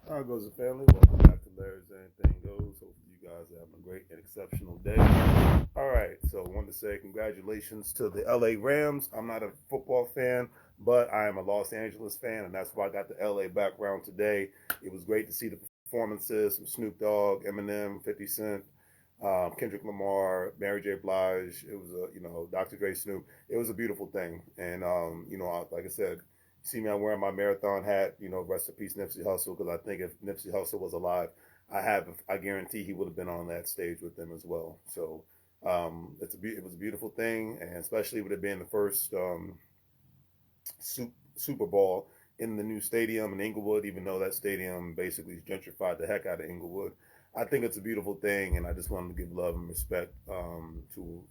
How goes the family? Welcome back to Larry's Anything Goes. Hopefully you guys are having a great and exceptional day. All right, so I wanted to say congratulations to the LA Rams. I'm not a football fan, but I am a Los Angeles fan, and that's why I got the LA background today. It was great to see the performances from Snoop Dogg, Eminem, 50 Cent, Kendrick Lamar, Mary J. Blige. It was Dr. Dre, Snoop. It was a beautiful thing, and like I said, see me, I'm wearing my marathon hat. Rest in peace, Nipsey Hussle. Because I think if Nipsey Hussle was alive, I guarantee he would have been on that stage with them as well. So it was a beautiful thing, and especially with it being the first Super Bowl in the new stadium in Inglewood, even though that stadium basically gentrified the heck out of Inglewood. I think it's a beautiful thing, and I just wanted to give love and respect to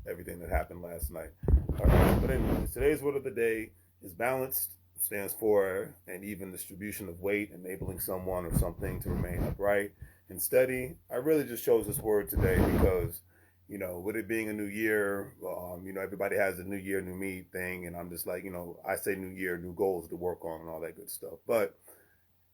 everything that happened last night. All right, but anyways, today's word of the day is balanced. Stands for an even distribution of weight, enabling someone or something to remain upright and steady. I really just chose this word today because, with it being a new year, everybody has a new year, new me thing. And I'm just like, I say new year, new goals to work on and all that good stuff. But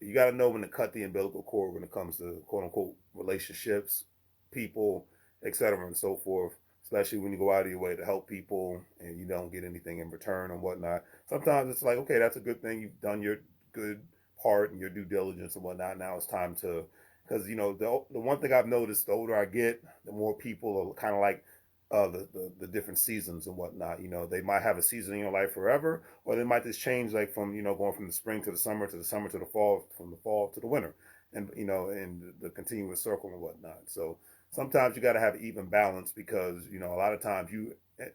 you got to know when to cut the umbilical cord when it comes to quote unquote relationships, people, etc. and so forth. Especially when you go out of your way to help people and you don't get anything in return and whatnot. Sometimes it's like, okay, that's a good thing. You've done your good part and your due diligence and whatnot. Now it's time to, because, the one thing I've noticed, the older I get, the more people are kind of like the different seasons and whatnot. They might have a season in your life forever, or they might just change like from, going from the spring to the summer to the summer to the fall, from the fall to the winter. And, and the continuous circle and whatnot. So sometimes you got to have even balance because, a lot of times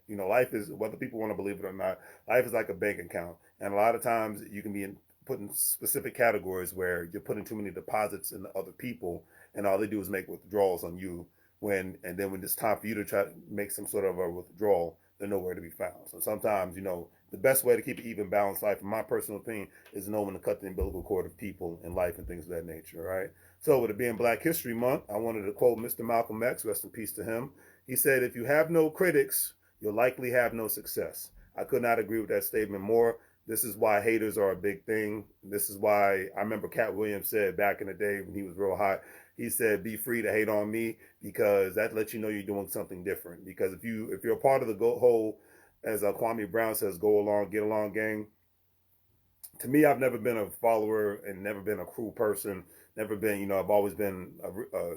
life is, whether people want to believe it or not, life is like a bank account. And a lot of times you can be put in specific categories where you're putting too many deposits into other people and all they do is make withdrawals on you and then when it's time for you to try to make some sort of a withdrawal, they're nowhere to be found. So sometimes, the best way to keep an even balanced life, in my personal opinion, is to know when to cut the umbilical cord of people in life and things of that nature, right? So with it being Black History Month, I wanted to quote Mr. Malcolm X, rest in peace to him. He said, if you have no critics, you'll likely have no success. I could not agree with that statement more. This is why haters are a big thing. This is why I remember Cat Williams said back in the day when he was real hot, he said, be free to hate on me because that lets you know you're doing something different. Because if you're a part of the whole, as Kwame Brown says, go along, get along gang, to me, I've never been a follower and never been a cruel person. Never been, I've always been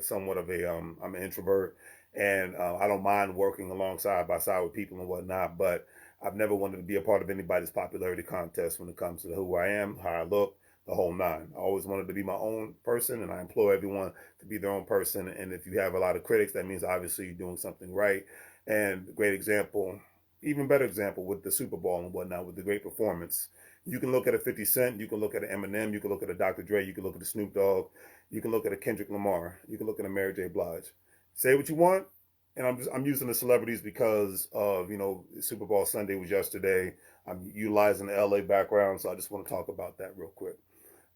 somewhat of I'm an introvert and I don't mind working alongside by side with people and whatnot, but I've never wanted to be a part of anybody's popularity contest when it comes to who I am, how I look, the whole nine. I always wanted to be my own person, and I implore everyone to be their own person. And if you have a lot of critics, that means obviously you're doing something right. And a great example, even better example with the Super Bowl and whatnot, with the great performance. You can look at a 50 Cent, you can look at an Eminem, you can look at a Dr. Dre, you can look at a Snoop Dogg, you can look at a Kendrick Lamar, you can look at a Mary J. Blige. Say what you want, and I'm using the celebrities because of, Super Bowl Sunday was yesterday. I'm utilizing the LA background, so I just want to talk about that real quick.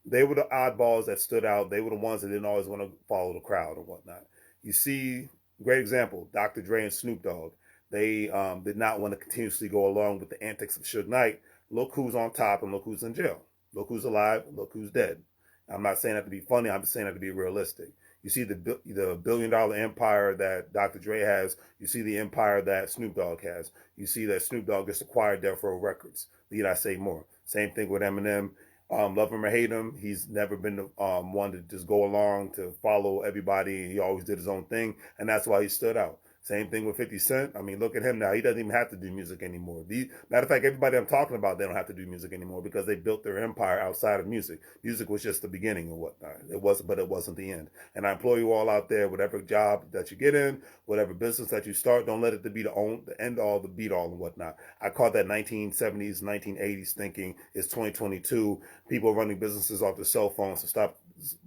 They were the oddballs that stood out. They were the ones that didn't always want to follow the crowd and whatnot. You see, great example, Dr. Dre and Snoop Dogg. They did not want to continuously go along with the antics of Suge Knight. Look who's on top and look who's in jail. Look who's alive, look who's dead. I'm not saying that to be funny. I'm just saying that to be realistic. You see the billion-dollar empire that Dr. Dre has. You see the empire that Snoop Dogg has. You see that Snoop Dogg just acquired Death Row Records. Need I say more? Same thing with Eminem. Love him or hate him, he's never been the one to just go along to follow everybody. He always did his own thing, and that's why he stood out. Same thing with 50 Cent. I mean, look at him now. He doesn't even have to do music anymore. Matter of fact, everybody I'm talking about, they don't have to do music anymore because they built their empire outside of music. Music was just the beginning and whatnot. But it wasn't the end. And I implore you all out there, whatever job that you get in, whatever business that you start, don't let it be the end all, the beat all and whatnot. I call that 1970s, 1980s thinking. It's 2022. People are running businesses off their cell phones. So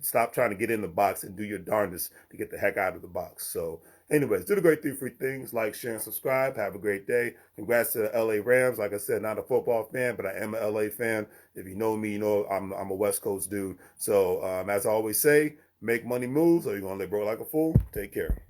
stop trying to get in the box and do your darndest to get the heck out of the box. So anyways, do the great 3 free things. Like, share, and subscribe. Have a great day. Congrats to the LA Rams. Like I said, not a football fan, but I am a LA fan. If you know me, you know I'm a West Coast dude. So as I always say, make money moves or you're going to live broke like a fool. Take care.